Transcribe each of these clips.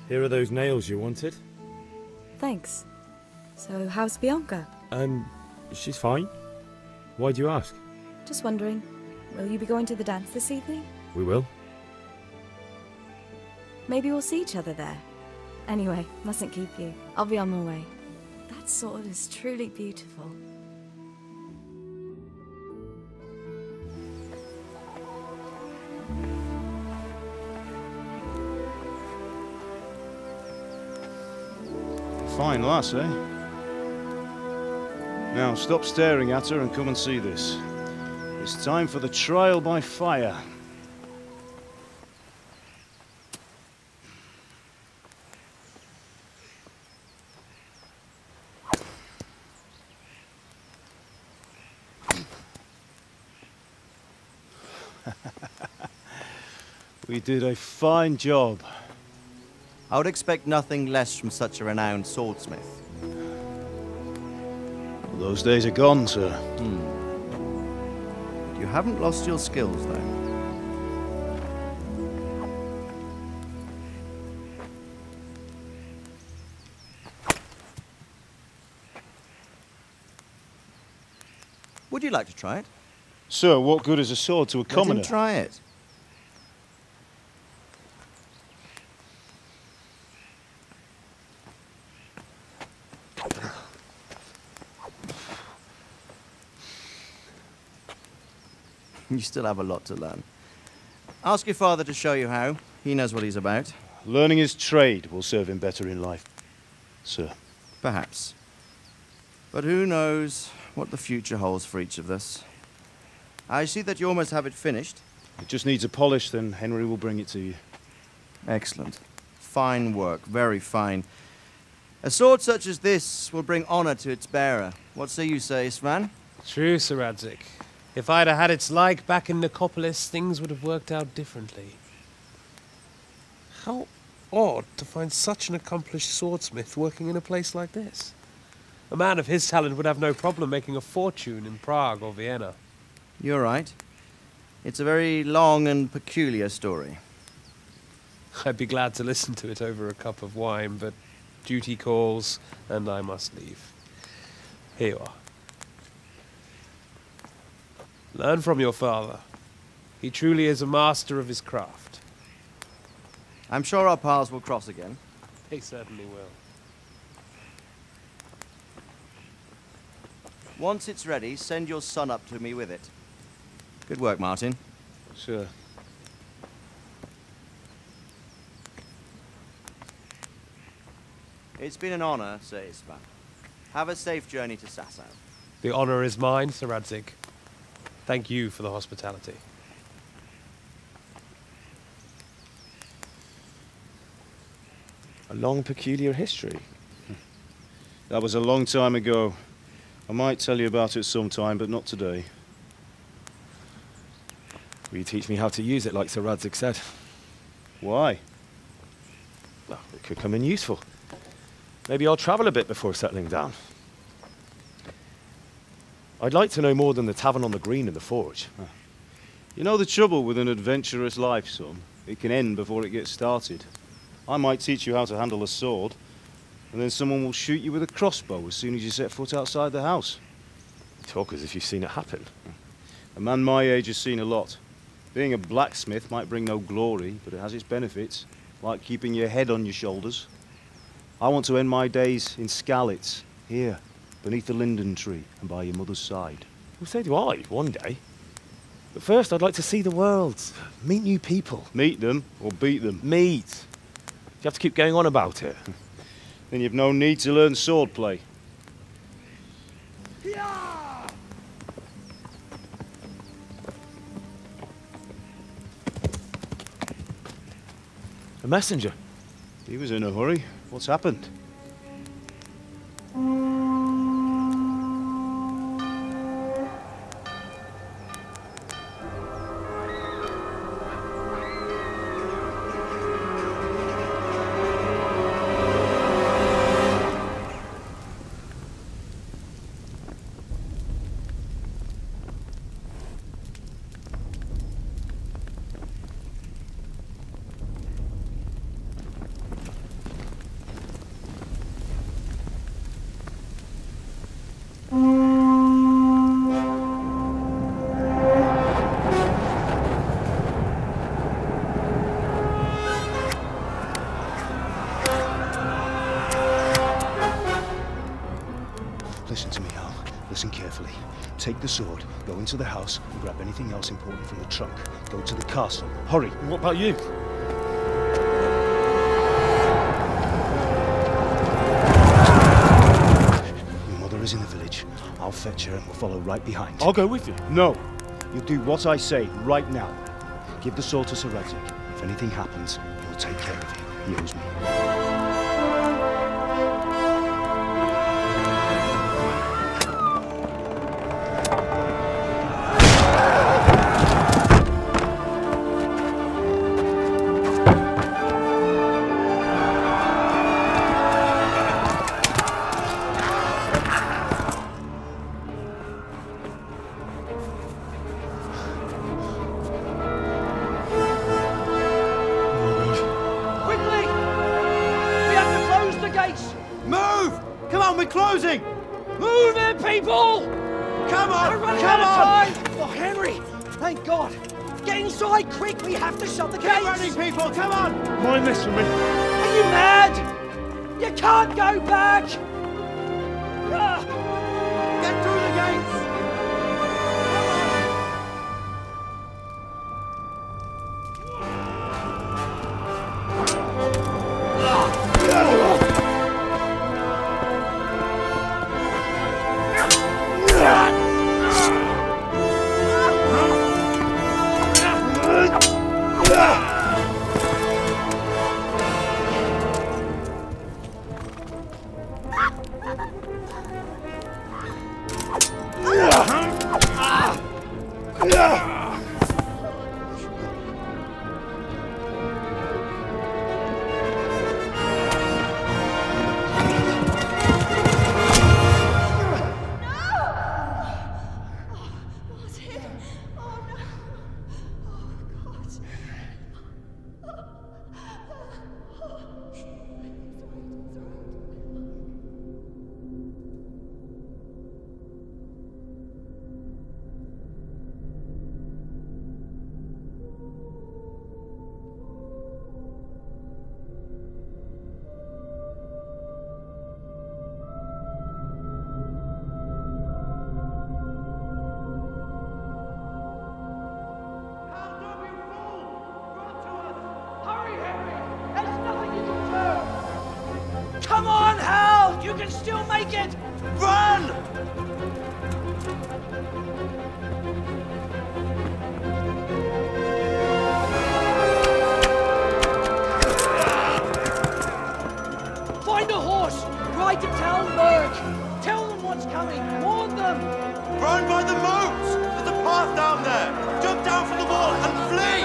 Here are those nails you wanted. Thanks. So, how's Bianca? She's fine. Why do you ask? Just wondering, will you be going to the dance this evening? We will. Maybe we'll see each other there. Anyway, mustn't keep you. I'll be on my way. That sword is truly beautiful. Fine lass, eh? Now, stop staring at her and come and see this. It's time for the trial by fire. We did a fine job. I would expect nothing less from such a renowned swordsmith. Those days are gone, sir. You haven't lost your skills, though. Would you like to try it? Sir, what good is a sword to a commoner? Let him try it. You still have a lot to learn. Ask your father to show you how. He knows what he's about. Learning his trade will serve him better in life, sir. Perhaps. But who knows what the future holds for each of us. I see that you almost have it finished. It just needs a polish, then Henry will bring it to you. Excellent. Fine work, very fine. A sword such as this will bring honor to its bearer. What say you, Svan? True, Sir Radzig. If I'd have had its like back in Nicopolis, things would have worked out differently. How odd to find such an accomplished swordsmith working in a place like this. A man of his talent would have no problem making a fortune in Prague or Vienna. You're right. It's a very long and peculiar story. I'd be glad to listen to it over a cup of wine, but duty calls, and I must leave. Here you are. Learn from your father. He truly is a master of his craft. I'm sure our paths will cross again. They certainly will. Once it's ready, send your son up to me with it. Good work, Martin. Sir. It's been an honor, Sir Istvan. Have a safe journey to Sasau. The honor is mine, Sir Radzig. Thank you for the hospitality. A long, peculiar history. That was a long time ago. I might tell you about it sometime, but not today. Will you teach me how to use it, like Sir Radzig said? Why? Well, it could come in useful. Maybe I'll travel a bit before settling down. I'd like to know more than the tavern on the green and the forge. You know the trouble with an adventurous life, son? It can end before it gets started. I might teach you how to handle a sword, and then someone will shoot you with a crossbow as soon as you set foot outside the house. You talk as if you've seen it happen. A man my age has seen a lot. Being a blacksmith might bring no glory, but it has its benefits, like keeping your head on your shoulders. I want to end my days in Skalitz, here, beneath the linden tree and by your mother's side. Well, so do I, one day. But first, I'd like to see the world, meet new people. Meet them or beat them? Meet. You have to keep going on about it. Then you've no need to learn swordplay. A messenger. He was in a hurry. What's happened? Take the sword, go into the house, and grab anything else important from the trunk. Go to the castle. Hurry! And what about you? Your mother is in the village. I'll fetch her and we'll follow right behind. I'll go with you. No! You'll do what I say right now. Give the sword to Sir Radzig. If anything happens, he'll take care of you. He owes me. Closing! Move it, people! Come on! We're running out of time! Oh, Henry! Thank God! Get inside, quick! We have to shut the gates! Get running, people! Come on! Mind this for me. Are you mad? You can't go back! Get through the gates! Come on, Hal! You can still make it! Run! Find a horse! Ride to Talmberg! Tell them what's coming! Warn them! Run by the moat! There's a path down there! Jump down from the wall and flee!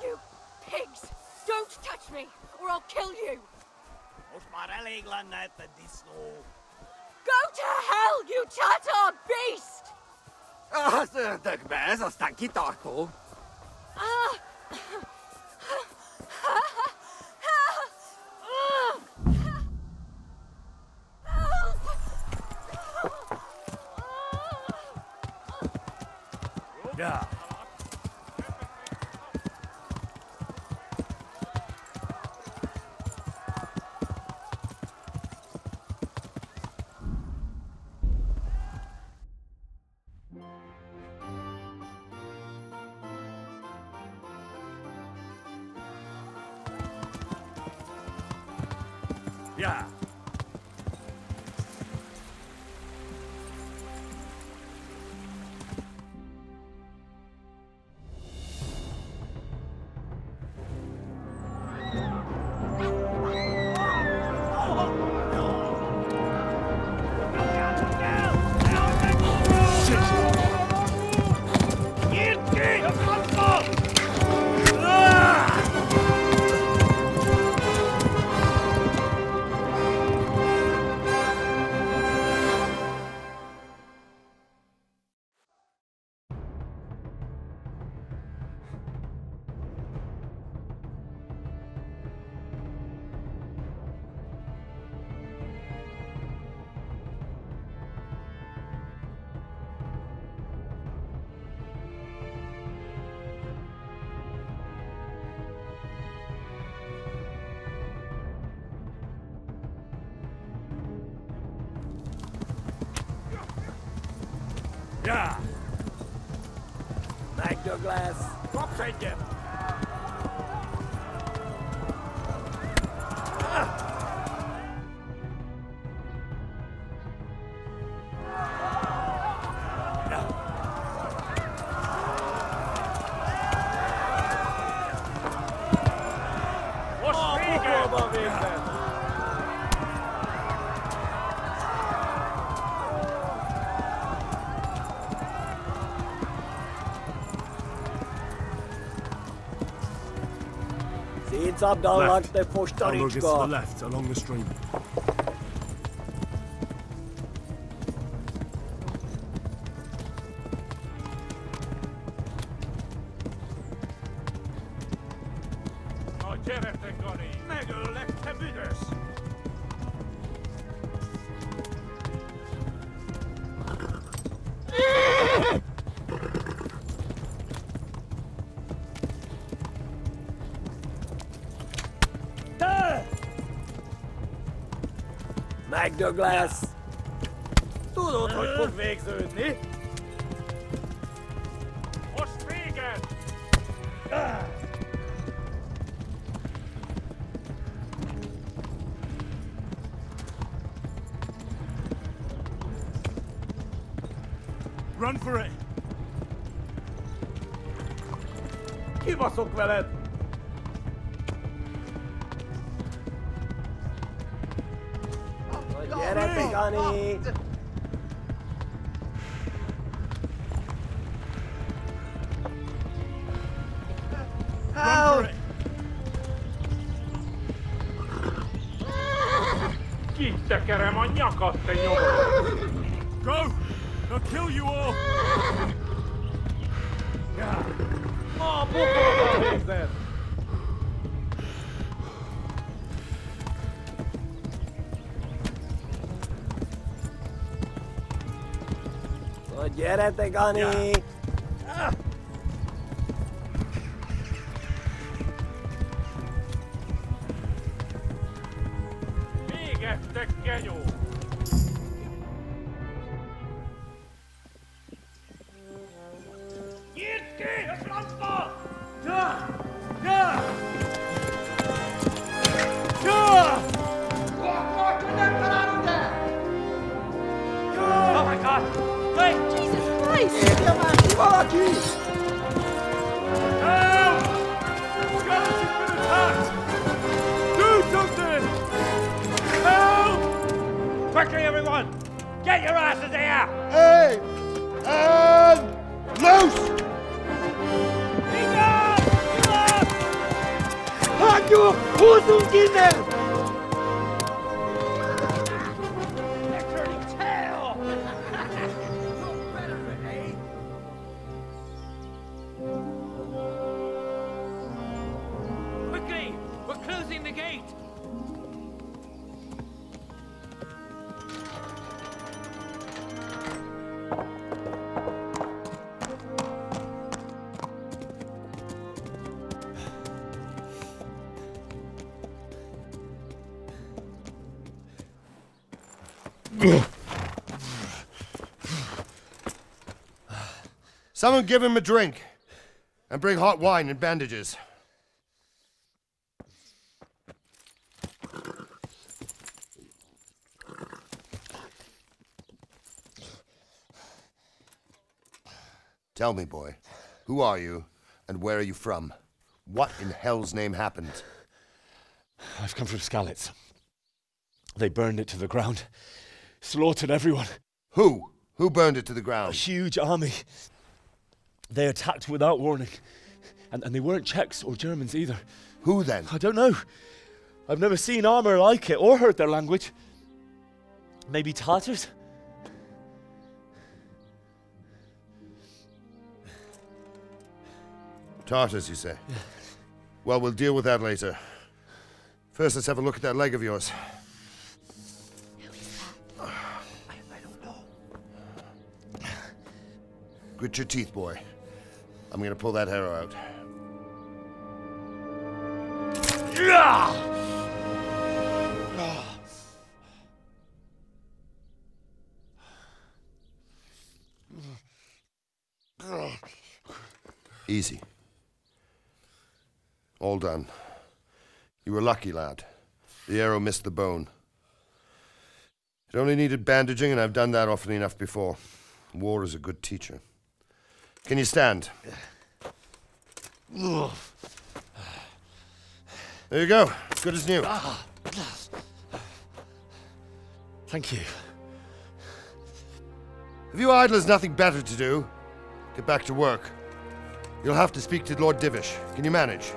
You pigs! Don't touch me, or I'll kill you! Go to hell, you Tatar beast! Yeah. Yeah. Yeah. Meg Douglas. Drop taken. Left. Download gets to the left, along the stream. Meg Douglas! Tudod, hogy fog végződni? Most véged! Run for it! Kibaszok veled! Gyere, Pegani! Help! Kitekerem a nyakat, te nyomorod! Go! I'll kill you all! A pokolba végzed! Gyere, te Gani! Véget, te genyó! Nyírd ki a francba! Ja! Ja! Ja! Nem találod el! Ja! Oh my God! Hey! Jesus Christ! Érje már ki valaki! Help! Skeleton's been attacked! Do something! Help! Quickly, everyone! Get your asses here! Hey! And loose! Inga! Inga! Hagyjuk! Húzzunk innen! They're turning tail! No better, eh? Quickly! We're closing the gate! Someone give him a drink. And bring hot wine and bandages. Tell me, boy, who are you, and where are you from? What in hell's name happened? I've come from Skalitz. They burned it to the ground. Slaughtered everyone. Who? Who burned it to the ground? A huge army. They attacked without warning. And they weren't Czechs or Germans either. Who then? I don't know. I've never seen armor like it or heard their language. Maybe Tatars? Tartars, you say? Yeah. Well, we'll deal with that later. First, let's have a look at that leg of yours. Who is that? I don't know. Grit your teeth, boy. I'm gonna pull that arrow out. Easy. All done. You were lucky, lad. The arrow missed the bone. It only needed bandaging, and I've done that often enough before. War is a good teacher. Can you stand? There you go. Good as new. Thank you. Have you idlers nothing better to do? Get back to work. You'll have to speak to Lord Divish. Can you manage?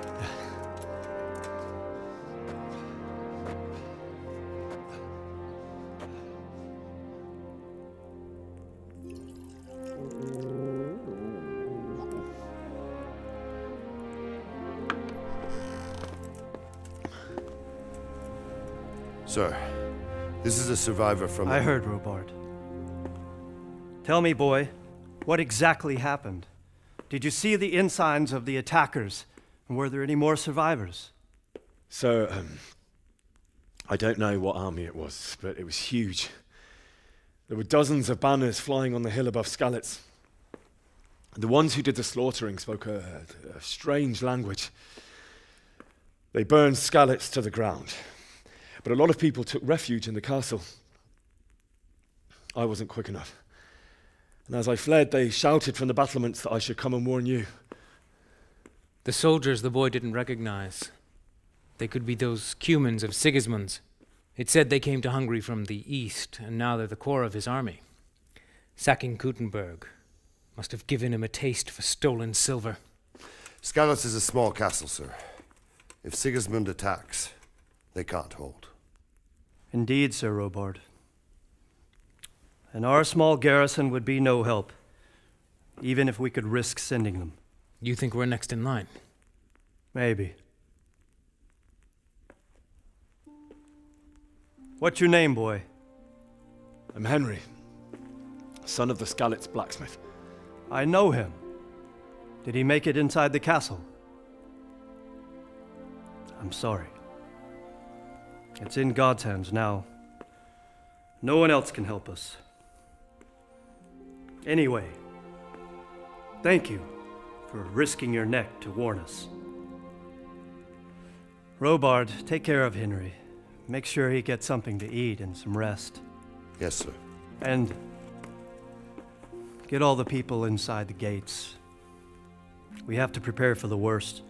Sir, this is a survivor from... I heard, Robard. Tell me, boy, what exactly happened? Did you see the ensigns of the attackers? And were there any more survivors? So, I don't know what army it was, but it was huge. There were dozens of banners flying on the hill above Skalitz. The ones who did the slaughtering spoke a strange language. They burned Skalitz to the ground. But a lot of people took refuge in the castle. I wasn't quick enough. And as I fled, they shouted from the battlements that I should come and warn you. The soldiers the boy didn't recognize. They could be those Cumans of Sigismund's. It said they came to Hungary from the east, and now they're the core of his army. Sacking Kuttenberg must have given him a taste for stolen silver. Skalitz is a small castle, sir. If Sigismund attacks, they can't hold. Indeed, Sir Robard. And our small garrison would be no help, even if we could risk sending them. You think we're next in line? Maybe. What's your name, boy? I'm Henry, son of the Skalitz blacksmith. I know him. Did he make it inside the castle? I'm sorry. It's in God's hands now. No one else can help us. Anyway, thank you for risking your neck to warn us. Robard, take care of Henry. Make sure he gets something to eat and some rest. Yes, sir. And get all the people inside the gates. We have to prepare for the worst.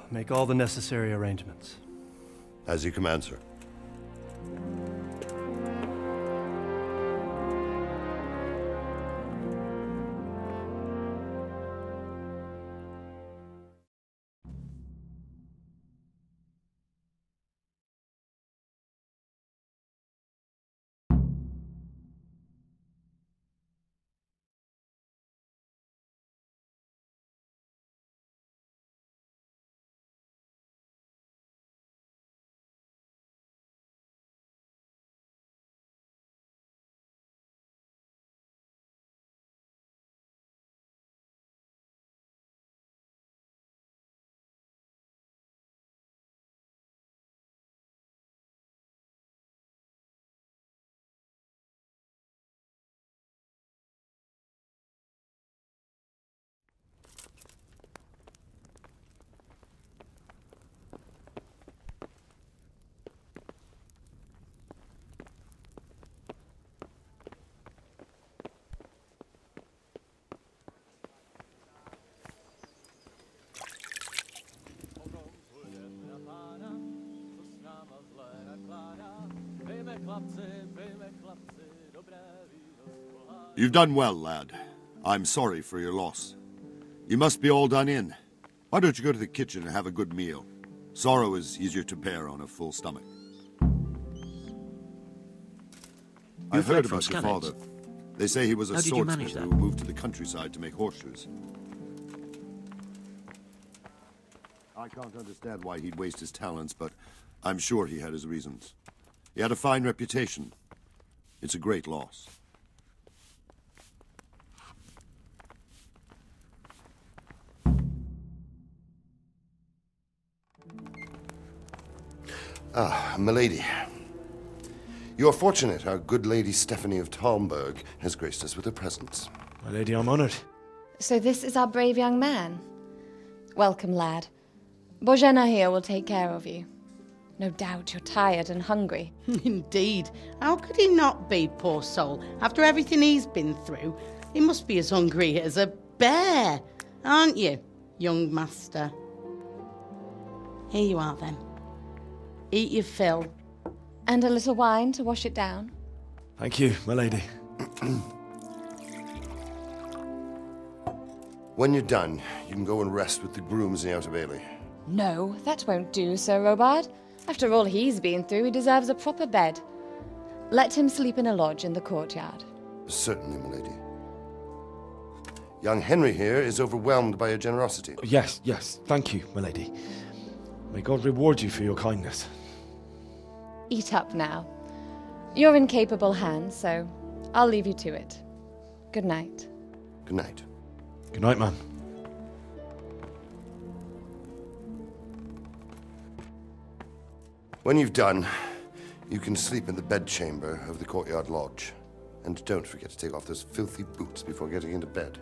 Make all the necessary arrangements. As you command, sir. You've done well, lad. I'm sorry for your loss. You must be all done in. Why don't you go to the kitchen and have a good meal? Sorrow is easier to bear on a full stomach. I've heard about your father. They say he was a swordsmith who moved to the countryside to make horseshoes. I can't understand why he'd waste his talents, but I'm sure he had his reasons. He had a fine reputation. It's a great loss. Ah, milady. You're fortunate our good lady Stephanie of Talmberg has graced us with her presence. My lady, I'm honored. So this is our brave young man. Welcome, lad. Bozhena here will take care of you. No doubt you're tired and hungry. Indeed. How could he not be, poor soul? After everything he's been through, he must be as hungry as a bear, aren't you, young master? Here you are, then. Eat your fill. And a little wine to wash it down. Thank you, my lady. When you're done, you can go and rest with the grooms in the Outer Bailey. No, that won't do, Sir Robard. After all he's been through, he deserves a proper bed. Let him sleep in a lodge in the courtyard. Certainly, my lady. Young Henry here is overwhelmed by your generosity. Yes, yes, thank you, my lady. May God reward you for your kindness. Eat up now. You're in capable hands, so I'll leave you to it. Good night. Good night. Good night, ma'am. When you've done, you can sleep in the bedchamber of the courtyard lodge. And don't forget to take off those filthy boots before getting into bed.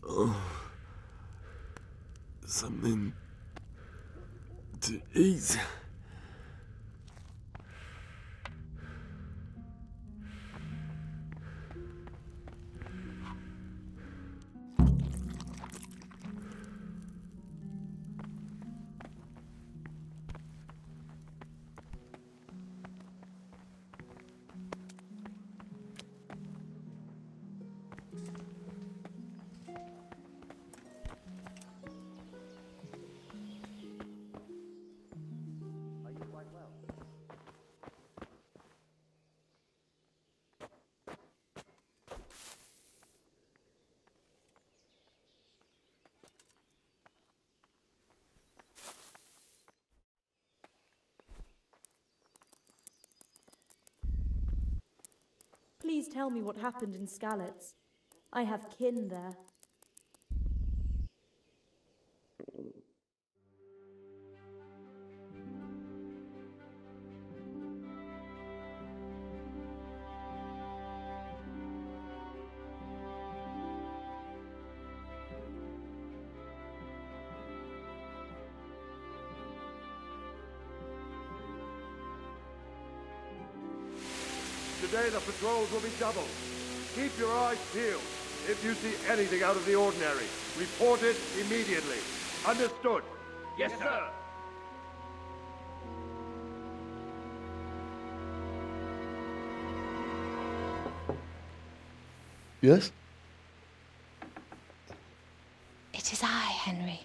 Oh, something to eat. Please tell me what happened in Skalitz. I have kin there. Today the patrols will be doubled. Keep your eyes peeled. If you see anything out of the ordinary, report it immediately. Understood? Yes, sir. Yes? It is I, Henry.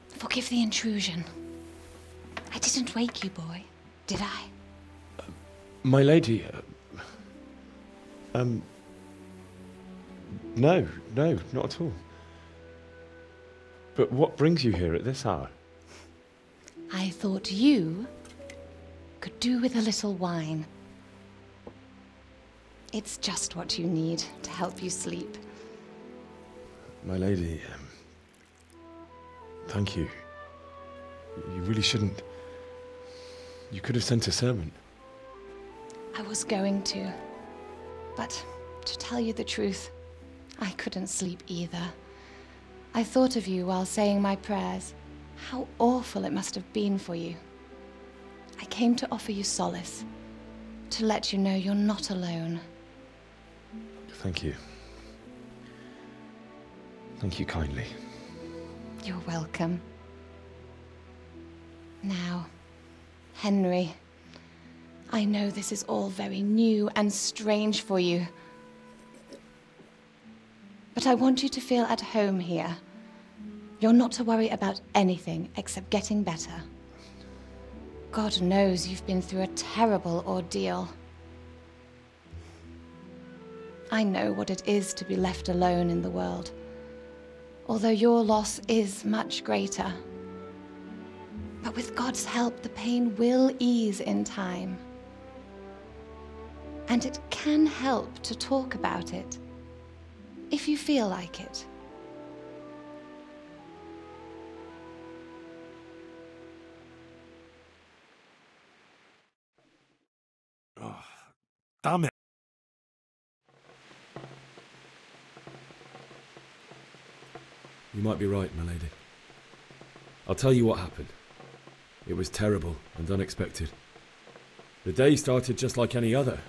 Forgive the intrusion. I didn't wake you, boy, did I? My lady, no, not at all. But what brings you here at this hour? I thought you could do with a little wine. It's just what you need to help you sleep. My lady, thank you. You really shouldn't. You could have sent a servant. I was going to, but to tell you the truth, I couldn't sleep either. I thought of you while saying my prayers. How awful it must have been for you. I came to offer you solace, to let you know you're not alone. Thank you. Thank you kindly. You're welcome. Now, Henry, I know this is all very new and strange for you, but I want you to feel at home here. You're not to worry about anything except getting better. God knows you've been through a terrible ordeal. I know what it is to be left alone in the world, although your loss is much greater. But with God's help, the pain will ease in time. And it can help to talk about it, if you feel like it. Oh, damn it. You might be right, my lady. I'll tell you what happened. It was terrible and unexpected. The day started just like any other.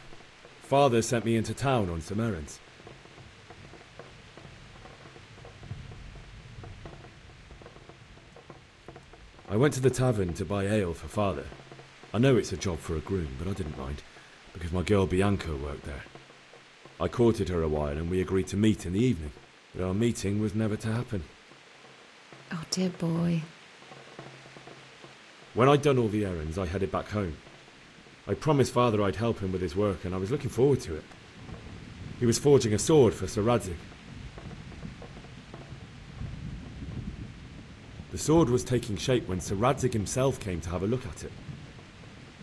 Father sent me into town on some errands. I went to the tavern to buy ale for Father. I know it's a job for a groom, but I didn't mind, because my girl Bianca worked there. I courted her a while and we agreed to meet in the evening, but our meeting was never to happen. Oh, dear boy. When I'd done all the errands, I headed back home. I promised Father I'd help him with his work, and I was looking forward to it. He was forging a sword for Sir Radzig. The sword was taking shape when Sir Radzig himself came to have a look at it.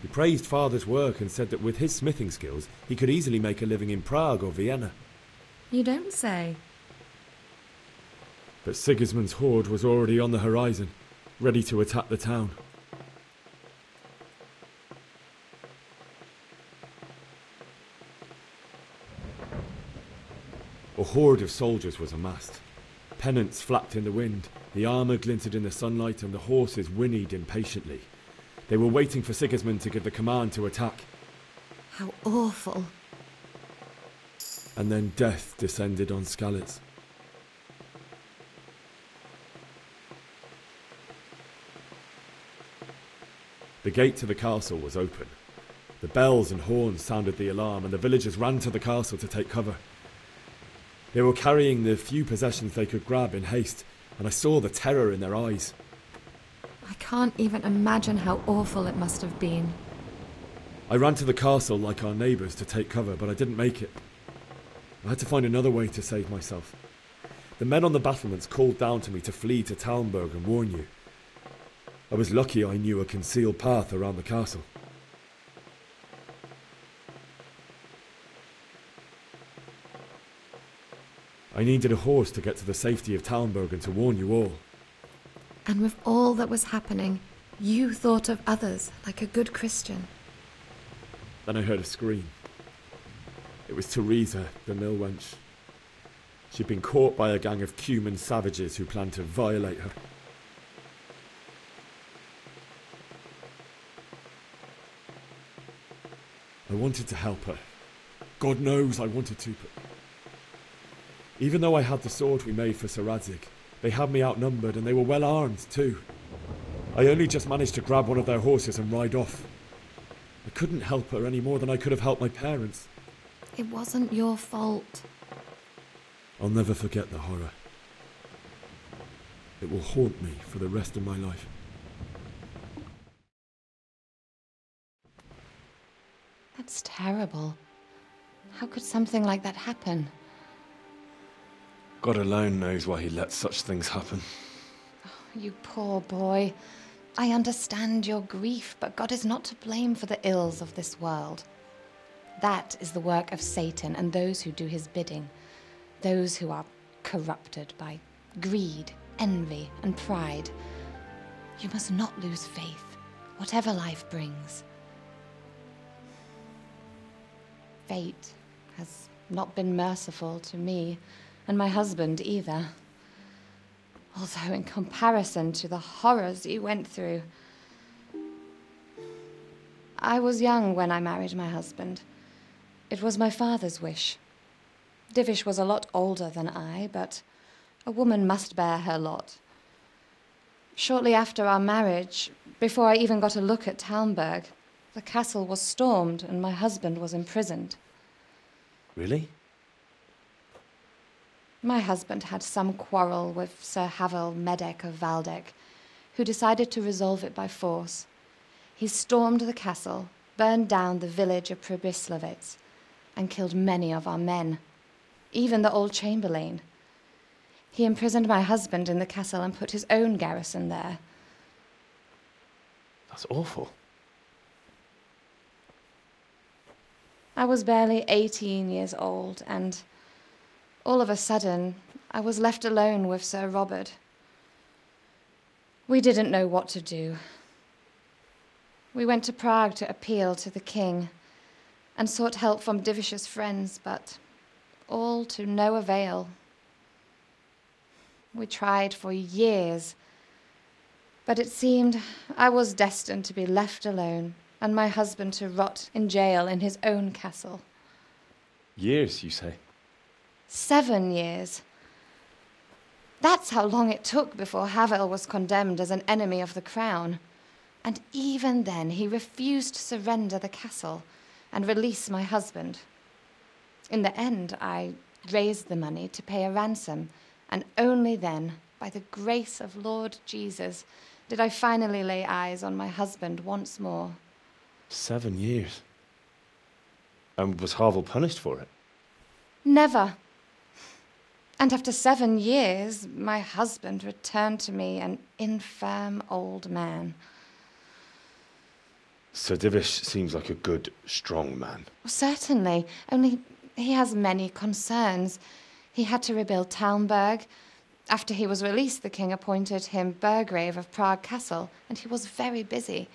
He praised Father's work and said that with his smithing skills, he could easily make a living in Prague or Vienna. You don't say. But Sigismund's horde was already on the horizon, ready to attack the town. A horde of soldiers was amassed. Pennants flapped in the wind, the armour glinted in the sunlight, and the horses whinnied impatiently. They were waiting for Sigismund to give the command to attack. How awful. And then death descended on Skalitz. The gate to the castle was open. The bells and horns sounded the alarm, and the villagers ran to the castle to take cover. They were carrying the few possessions they could grab in haste, and I saw the terror in their eyes. I can't even imagine how awful it must have been. I ran to the castle like our neighbours to take cover, but I didn't make it. I had to find another way to save myself. The men on the battlements called down to me to flee to Talmberg and warn you. I was lucky I knew a concealed path around the castle. I needed a horse to get to the safety of Talmberg and to warn you all. And with all that was happening, you thought of others like a good Christian. Then I heard a scream. It was Teresa, the mill wench. She'd been caught by a gang of Cuman savages who planned to violate her. I wanted to help her. God knows I wanted to, but... Even though I had the sword we made for Sir Radzig, they had me outnumbered and they were well armed too. I only just managed to grab one of their horses and ride off. I couldn't help her any more than I could have helped my parents. It wasn't your fault. I'll never forget the horror. It will haunt me for the rest of my life. That's terrible. How could something like that happen? God alone knows why he lets such things happen. You poor boy. I understand your grief, but God is not to blame for the ills of this world. That is the work of Satan and those who do his bidding, those who are corrupted by greed, envy, and pride. You must not lose faith, whatever life brings. Fate has not been merciful to me, and my husband either. Although in comparison to the horrors you went through. I was young when I married my husband. It was my father's wish. Divish was a lot older than I, but a woman must bear her lot. Shortly after our marriage, before I even got a look at Talmberg, the castle was stormed and my husband was imprisoned. Really? My husband had some quarrel with Sir Havel Medek of Valdek, who decided to resolve it by force. He stormed the castle, burned down the village of Pribyslavitz, and killed many of our men, even the old chamberlain. He imprisoned my husband in the castle and put his own garrison there. That's awful. I was barely 18 years old, and all of a sudden, I was left alone with Sir Robert. We didn't know what to do. We went to Prague to appeal to the king and sought help from Divish's friends, but all to no avail. We tried for years, but it seemed I was destined to be left alone and my husband to rot in jail in his own castle. Years, you say? 7 years. That's how long it took before Havel was condemned as an enemy of the crown. And even then, he refused to surrender the castle and release my husband. In the end, I raised the money to pay a ransom, and only then, by the grace of Lord Jesus, did I finally lay eyes on my husband once more. 7 years? And was Havel punished for it? Never. And after 7 years, my husband returned to me an infirm old man. Sir Divish seems like a good, strong man. Certainly, only he has many concerns. He had to rebuild Talmberg. After he was released, the king appointed him Burgrave of Prague Castle, and he was very busy.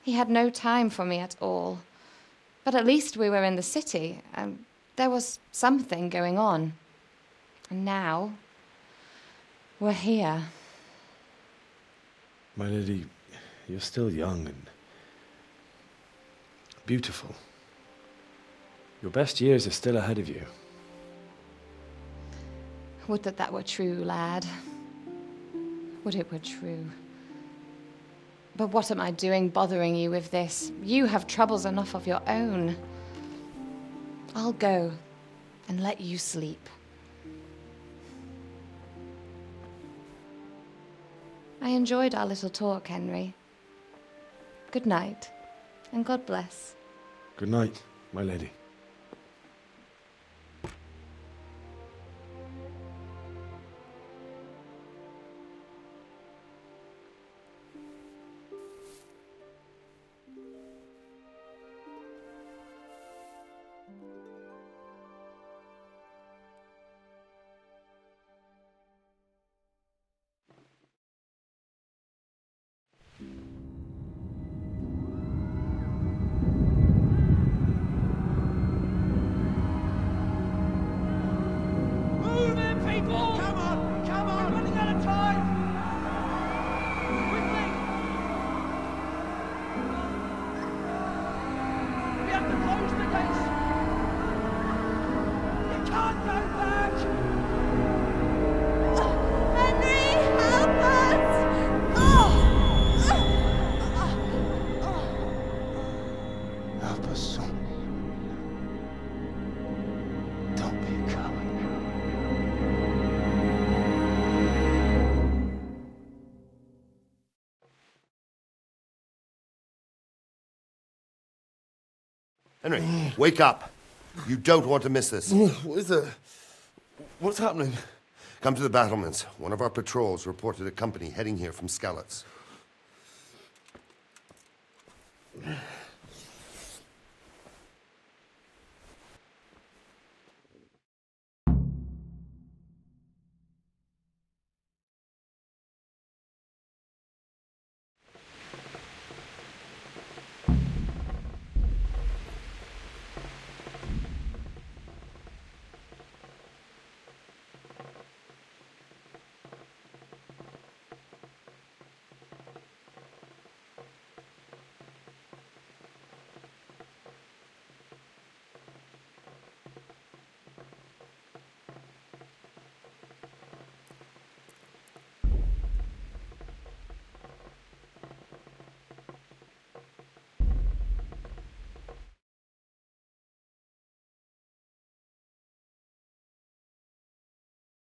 He had no time for me at all. But at least we were in the city, and there was something going on. And now, we're here. My lady, you're still young and beautiful. Your best years are still ahead of you. Would that that were true, lad. Would it were true. But what am I doing bothering you with this? You have troubles enough of your own. I'll go and let you sleep. I enjoyed our little talk, Henry. Good night, and God bless. Good night, my lady. Henry, wake up. You don't want to miss this. What is it? What's happening? Come to the battlements. One of our patrols reported a company heading here from Skalitz.